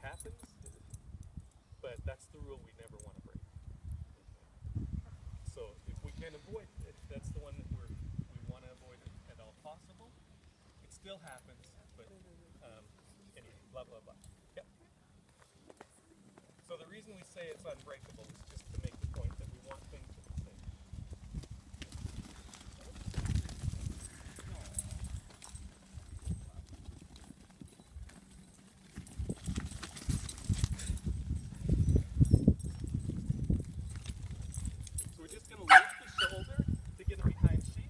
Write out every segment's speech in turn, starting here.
happens, but that's the rule we never want to break. So if we can avoid it, that's the one that we want to avoid it at all possible. It still happens, but anyway, blah, blah, blah. Yep. So the reason we say it's unbreakable is just to make the point that we want things to be safe. So we're just going to lift the shoulder to get it behind sheath.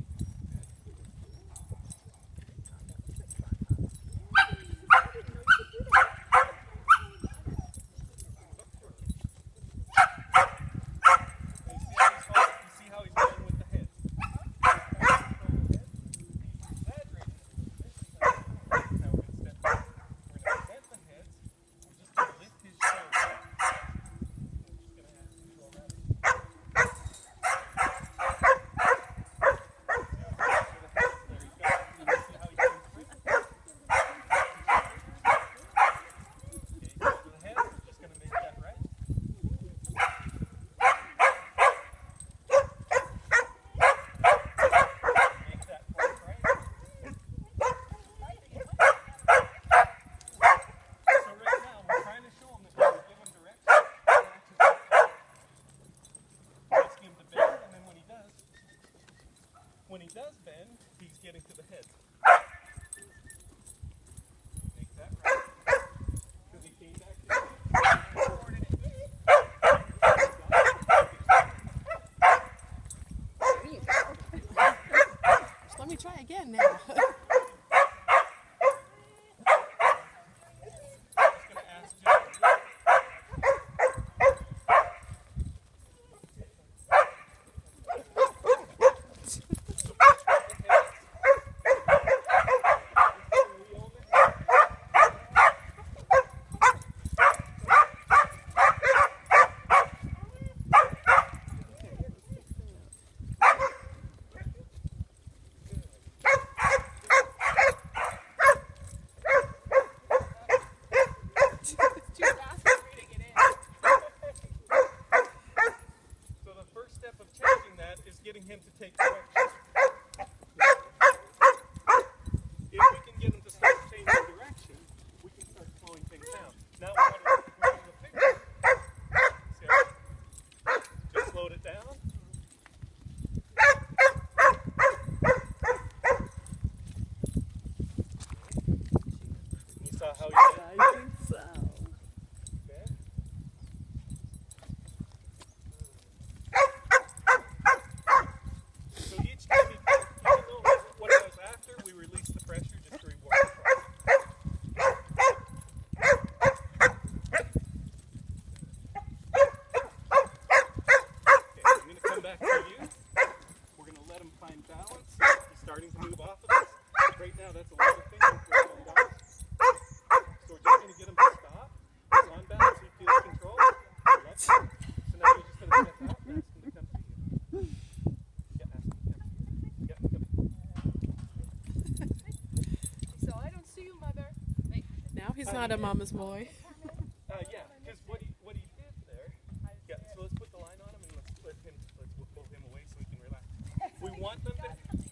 When he does bend, he's getting to the head. Make that right. Because he came back to Just let me try again now. getting him to take direction. If we can get him to start changing direction, we can start slowing things down. Now we're on the picture. See how just slowed it down. You saw how he did? I think so. Starting to move off of us. Right now, that's a lot of things. So we're just going to get him to stop. He's on balance. He feels control. So now we're just going to step out and ask him to come to you. Yeah, ask him to come to you. Yeah, come. So I don't see you, Mother. Now he's not a mama's boy.